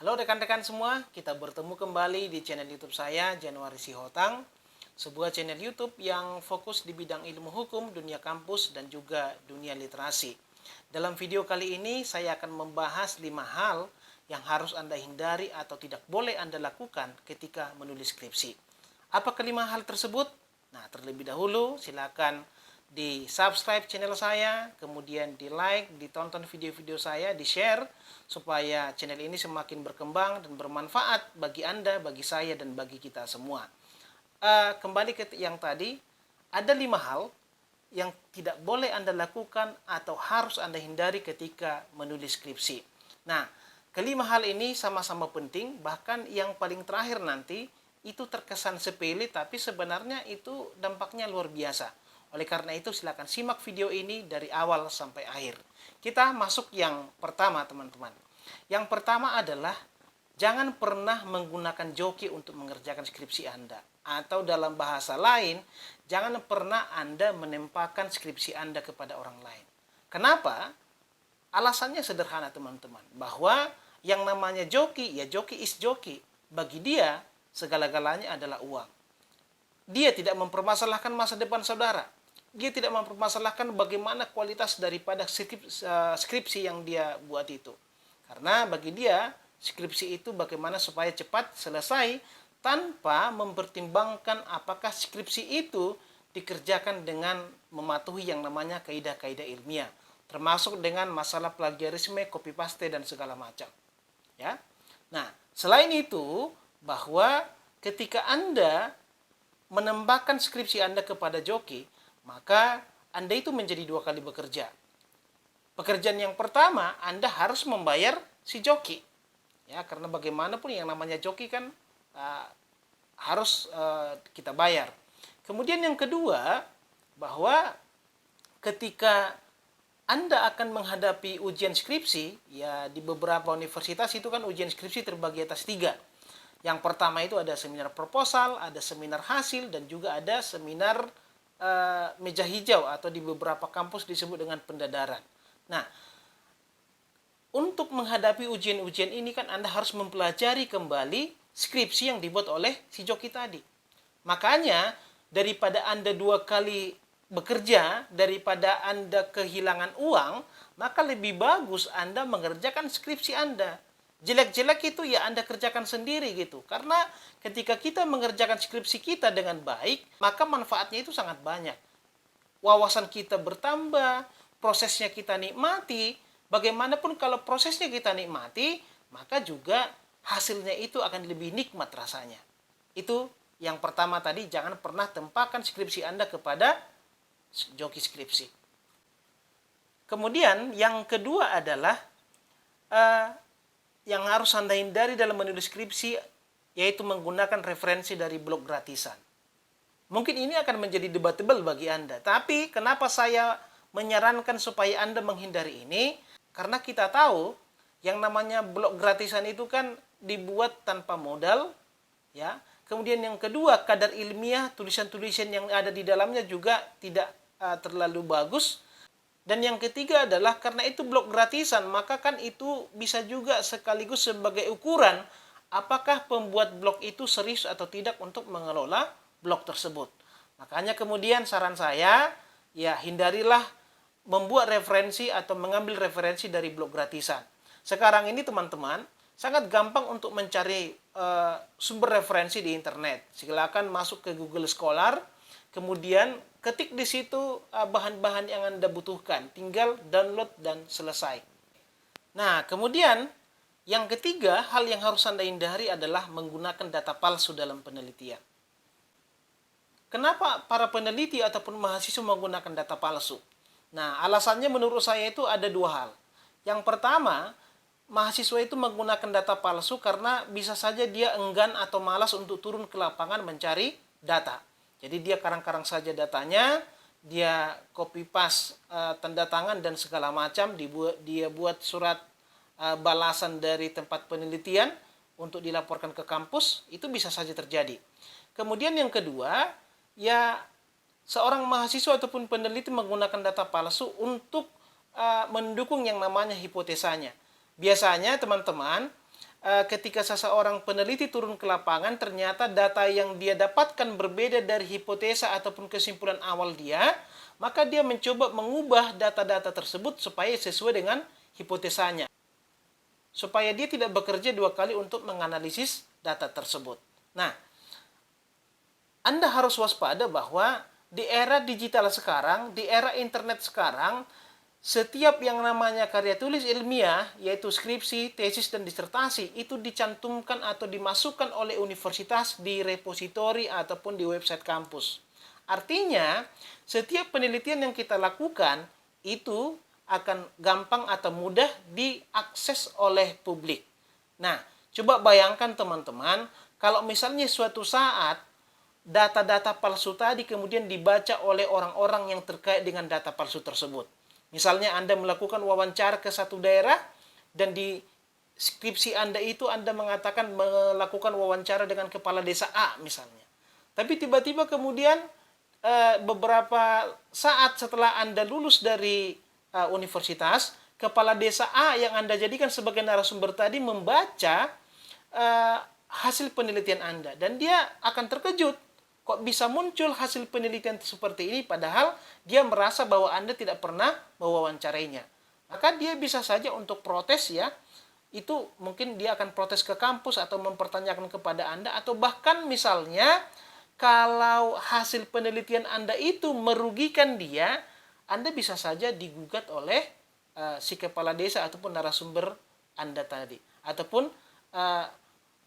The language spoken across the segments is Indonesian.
Halo rekan-rekan semua, kita bertemu kembali di channel YouTube saya, Januari Sihotang. Sebuah channel YouTube yang fokus di bidang ilmu hukum, dunia kampus, dan juga dunia literasi. Dalam video kali ini, saya akan membahas 5 hal yang harus Anda hindari atau tidak boleh Anda lakukan ketika menulis skripsi. Apa kelima hal tersebut? Nah, terlebih dahulu silakan di subscribe channel saya, kemudian di like, ditonton video-video saya, di share, supaya channel ini semakin berkembang dan bermanfaat bagi Anda, bagi saya, dan bagi kita semua. Kembali ke yang tadi, ada 5 hal yang tidak boleh Anda lakukan atau harus Anda hindari ketika menulis skripsi. Nah, kelima hal ini sama-sama penting, bahkan yang paling terakhir nanti itu terkesan sepele, tapi sebenarnya itu dampaknya luar biasa. Oleh karena itu silakan simak video ini dari awal sampai akhir. Kita masuk yang pertama teman-teman. Yang pertama adalah jangan pernah menggunakan joki untuk mengerjakan skripsi Anda. Atau dalam bahasa lain, jangan pernah Anda menempatkan skripsi Anda kepada orang lain. Kenapa? Alasannya sederhana teman-teman. Bahwa yang namanya joki, ya joki is joki. Bagi dia, segala-galanya adalah uang. Dia tidak mempermasalahkan masa depan saudara. Dia tidak mempermasalahkan bagaimana kualitas daripada skripsi yang dia buat itu. Karena bagi dia, skripsi itu bagaimana supaya cepat selesai tanpa mempertimbangkan apakah skripsi itu dikerjakan dengan mematuhi yang namanya kaidah-kaidah ilmiah. Termasuk dengan masalah plagiarisme, copy paste, dan segala macam. Ya. Nah, selain itu, bahwa ketika Anda menembakkan skripsi Anda kepada joki, maka Anda itu menjadi 2 kali bekerja. Pekerjaan yang pertama, Anda harus membayar si joki. Ya, karena bagaimanapun yang namanya joki kan harus kita bayar. Kemudian yang kedua, bahwa ketika Anda akan menghadapi ujian skripsi, ya di beberapa universitas itu kan ujian skripsi terbagi atas 3. Yang pertama itu ada seminar proposal, ada seminar hasil, dan juga ada seminar meja hijau atau di beberapa kampus disebut dengan pendadaran. Nah, untuk menghadapi ujian-ujian ini kan Anda harus mempelajari kembali skripsi yang dibuat oleh si joki tadi. Makanya daripada Anda 2 kali bekerja, daripada Anda kehilangan uang, maka lebih bagus Anda mengerjakan skripsi Anda. Jelek-jelek itu ya Anda kerjakan sendiri gitu. Karena ketika kita mengerjakan skripsi kita dengan baik, maka manfaatnya itu sangat banyak. Wawasan kita bertambah, prosesnya kita nikmati. Bagaimanapun kalau prosesnya kita nikmati, maka juga hasilnya itu akan lebih nikmat rasanya. Itu yang pertama tadi, jangan pernah tempatkan skripsi Anda kepada joki skripsi. Kemudian yang kedua adalah yang harus Anda hindari dalam menulis skripsi, yaitu menggunakan referensi dari blog gratisan. Mungkin ini akan menjadi debatable bagi Anda. Tapi kenapa saya menyarankan supaya Anda menghindari ini? Karena kita tahu yang namanya blog gratisan itu kan dibuat tanpa modal. Ya. Kemudian yang kedua, kadar ilmiah, tulisan-tulisan yang ada di dalamnya juga tidak terlalu bagus. Dan yang ketiga adalah karena itu blog gratisan, maka kan itu bisa juga sekaligus sebagai ukuran apakah pembuat blog itu serius atau tidak untuk mengelola blog tersebut. Makanya kemudian saran saya, ya hindarilah membuat referensi atau mengambil referensi dari blog gratisan. Sekarang ini teman-teman, sangat gampang untuk mencari sumber referensi di internet. Silakan masuk ke Google Scholar, kemudian ketik di situ bahan-bahan yang Anda butuhkan. Tinggal download dan selesai. Nah, kemudian yang ketiga, hal yang harus Anda hindari adalah menggunakan data palsu dalam penelitian. Kenapa para peneliti ataupun mahasiswa menggunakan data palsu? Nah, alasannya menurut saya itu ada 2 hal. Yang pertama, mahasiswa itu menggunakan data palsu karena bisa saja dia enggan atau malas untuk turun ke lapangan mencari data. Jadi dia karang-karang saja datanya, dia copy paste tanda tangan dan segala macam, dia buat surat balasan dari tempat penelitian untuk dilaporkan ke kampus, itu bisa saja terjadi. Kemudian yang kedua, ya seorang mahasiswa ataupun peneliti menggunakan data palsu untuk mendukung yang namanya hipotesanya. Biasanya teman-teman, ketika seseorang peneliti turun ke lapangan, ternyata data yang dia dapatkan berbeda dari hipotesa ataupun kesimpulan awal dia, maka dia mencoba mengubah data-data tersebut supaya sesuai dengan hipotesanya. Supaya dia tidak bekerja dua kali untuk menganalisis data tersebut. Nah, Anda harus waspada bahwa di era digital sekarang, di era internet sekarang, setiap yang namanya karya tulis ilmiah, yaitu skripsi, tesis, dan disertasi, itu dicantumkan atau dimasukkan oleh universitas di repositori ataupun di website kampus. Artinya, setiap penelitian yang kita lakukan, itu akan gampang atau mudah diakses oleh publik. Nah, coba bayangkan teman-teman, kalau misalnya suatu saat data-data palsu tadi kemudian dibaca oleh orang-orang yang terkait dengan data palsu tersebut. Misalnya Anda melakukan wawancara ke satu daerah dan di skripsi Anda itu Anda mengatakan melakukan wawancara dengan kepala desa A misalnya. Tapi tiba-tiba kemudian beberapa saat setelah Anda lulus dari universitas, kepala desa A yang Anda jadikan sebagai narasumber tadi membaca hasil penelitian Anda. Dan dia akan terkejut. Kok bisa muncul hasil penelitian seperti ini padahal dia merasa bahwa Anda tidak pernah mewawancarainya. Maka dia bisa saja untuk protes ya. Itu mungkin dia akan protes ke kampus atau mempertanyakan kepada Anda. Atau bahkan misalnya kalau hasil penelitian Anda itu merugikan dia, Anda bisa saja digugat oleh si kepala desa ataupun narasumber Anda tadi. Ataupun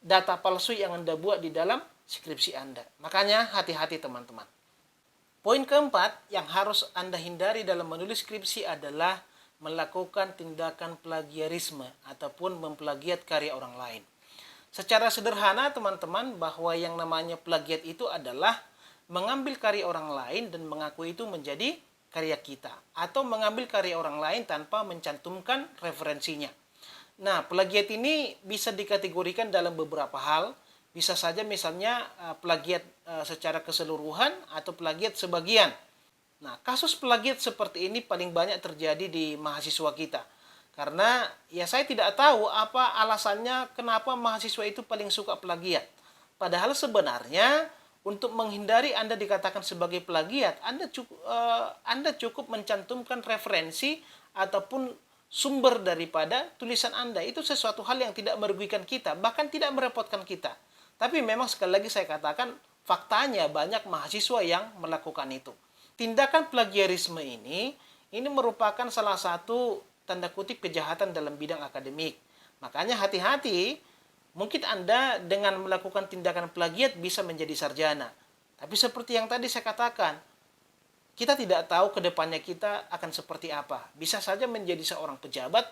data palsu yang Anda buat di dalam skripsi Anda. Makanya hati-hati teman-teman. Poin keempat yang harus Anda hindari dalam menulis skripsi adalah melakukan tindakan plagiarisme ataupun memplagiat karya orang lain. Secara sederhana teman-teman, bahwa yang namanya plagiat itu adalah mengambil karya orang lain dan mengaku itu menjadi karya kita. Atau mengambil karya orang lain tanpa mencantumkan referensinya. Nah, plagiat ini bisa dikategorikan dalam beberapa hal. Bisa saja misalnya plagiat secara keseluruhan atau plagiat sebagian. Nah, kasus plagiat seperti ini paling banyak terjadi di mahasiswa kita. Karena ya saya tidak tahu apa alasannya kenapa mahasiswa itu paling suka plagiat. Padahal sebenarnya untuk menghindari Anda dikatakan sebagai plagiat, Anda cukup mencantumkan referensi ataupun sumber daripada tulisan Anda. Itu sesuatu hal yang tidak merugikan kita, bahkan tidak merepotkan kita. Tapi memang sekali lagi saya katakan, faktanya banyak mahasiswa yang melakukan itu. Tindakan plagiarisme ini merupakan salah satu tanda kutip kejahatan dalam bidang akademik. Makanya hati-hati, mungkin Anda dengan melakukan tindakan plagiat bisa menjadi sarjana. Tapi seperti yang tadi saya katakan, kita tidak tahu ke depannya kita akan seperti apa. Bisa saja menjadi seorang pejabat,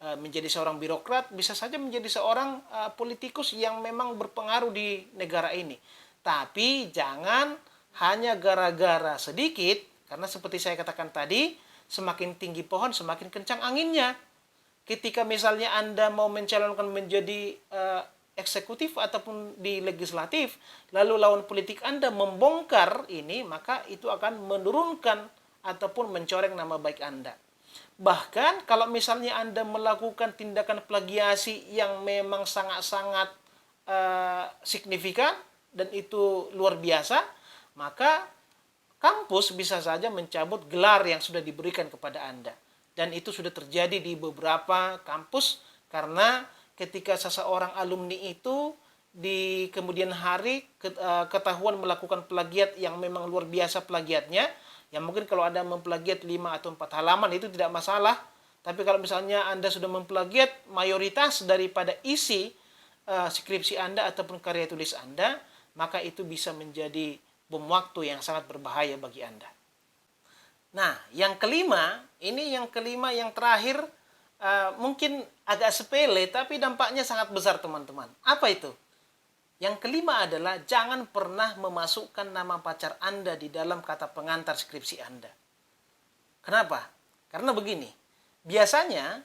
menjadi seorang birokrat, bisa saja menjadi seorang politikus yang memang berpengaruh di negara ini. Tapi jangan hanya gara-gara sedikit, karena seperti saya katakan tadi, semakin tinggi pohon semakin kencang anginnya. Ketika misalnya Anda mau mencalonkan menjadi eksekutif ataupun di legislatif, lalu lawan politik Anda membongkar ini, maka itu akan menurunkan ataupun mencoreng nama baik Anda. Bahkan kalau misalnya Anda melakukan tindakan plagiasi yang memang sangat-sangat signifikan dan itu luar biasa, maka kampus bisa saja mencabut gelar yang sudah diberikan kepada Anda. Dan itu sudah terjadi di beberapa kampus karena ketika seseorang alumni itu di kemudian hari ketahuan melakukan plagiat yang memang luar biasa plagiatnya, ya mungkin kalau Anda memplagiat 5 atau 4 halaman itu tidak masalah. Tapi kalau misalnya Anda sudah memplagiat mayoritas daripada isi skripsi Anda ataupun karya tulis Anda, maka itu bisa menjadi bom waktu yang sangat berbahaya bagi Anda. Nah, yang kelima yang terakhir mungkin agak sepele tapi dampaknya sangat besar teman-teman. Apa itu? Yang kelima adalah jangan pernah memasukkan nama pacar Anda di dalam kata pengantar skripsi Anda. Kenapa? Karena begini, biasanya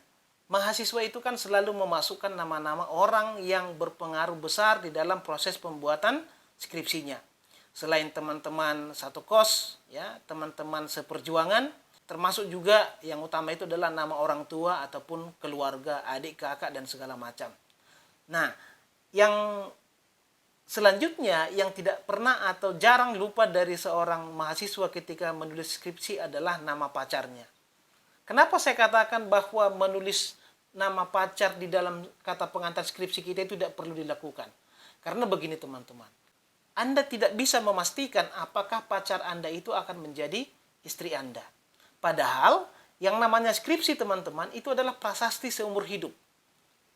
mahasiswa itu kan selalu memasukkan nama-nama orang yang berpengaruh besar di dalam proses pembuatan skripsinya. Selain teman-teman satu kos, ya, teman-teman seperjuangan, termasuk juga yang utama itu adalah nama orang tua ataupun keluarga, adik, kakak, dan segala macam. Nah, yang selanjutnya yang tidak pernah atau jarang lupa dari seorang mahasiswa ketika menulis skripsi adalah nama pacarnya. Kenapa saya katakan bahwa menulis nama pacar di dalam kata pengantar skripsi kita itu tidak perlu dilakukan? Karena begini teman-teman, Anda tidak bisa memastikan apakah pacar Anda itu akan menjadi istri Anda. Padahal yang namanya skripsi teman-teman itu adalah prasasti seumur hidup.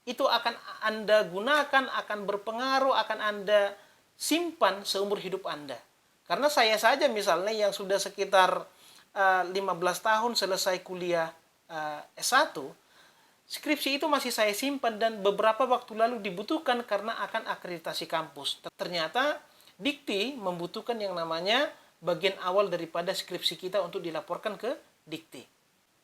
Itu akan Anda gunakan, akan berpengaruh, akan Anda simpan seumur hidup Anda. Karena saya saja misalnya yang sudah sekitar 15 tahun selesai kuliah S1, skripsi itu masih saya simpan dan beberapa waktu lalu dibutuhkan karena akan akreditasi kampus. Ternyata Dikti membutuhkan yang namanya bagian awal daripada skripsi kita untuk dilaporkan ke Dikti.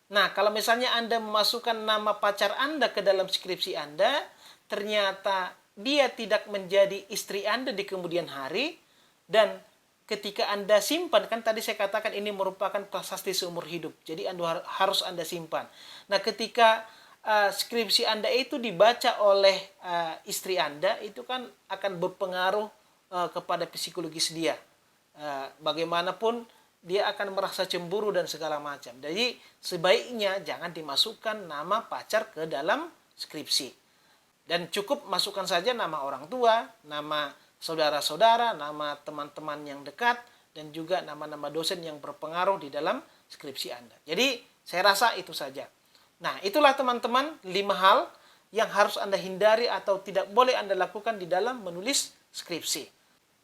Nah, kalau misalnya Anda memasukkan nama pacar Anda ke dalam skripsi Anda, ternyata dia tidak menjadi istri Anda di kemudian hari, dan ketika Anda simpan, kan tadi saya katakan ini merupakan prasasti seumur hidup, jadi Anda harus Anda simpan. Nah, ketika skripsi Anda itu dibaca oleh istri Anda, itu kan akan berpengaruh kepada psikologis dia. Bagaimanapun, dia akan merasa cemburu dan segala macam. Jadi sebaiknya jangan dimasukkan nama pacar ke dalam skripsi. Dan cukup masukkan saja nama orang tua, nama saudara-saudara, nama teman-teman yang dekat, dan juga nama-nama dosen yang berpengaruh di dalam skripsi Anda. Jadi saya rasa itu saja. Nah, itulah teman-teman 5 hal yang harus Anda hindari atau tidak boleh Anda lakukan di dalam menulis skripsi.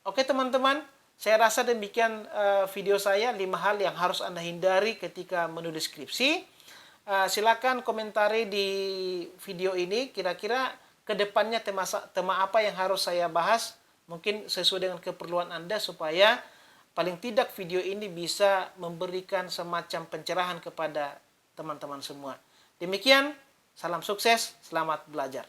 Oke teman-teman, saya rasa demikian video saya, 5 hal yang harus Anda hindari ketika menulis skripsi. Silakan komentari di video ini, kira-kira ke depannya tema apa yang harus saya bahas, mungkin sesuai dengan keperluan Anda, supaya paling tidak video ini bisa memberikan semacam pencerahan kepada teman-teman semua. Demikian, salam sukses, selamat belajar.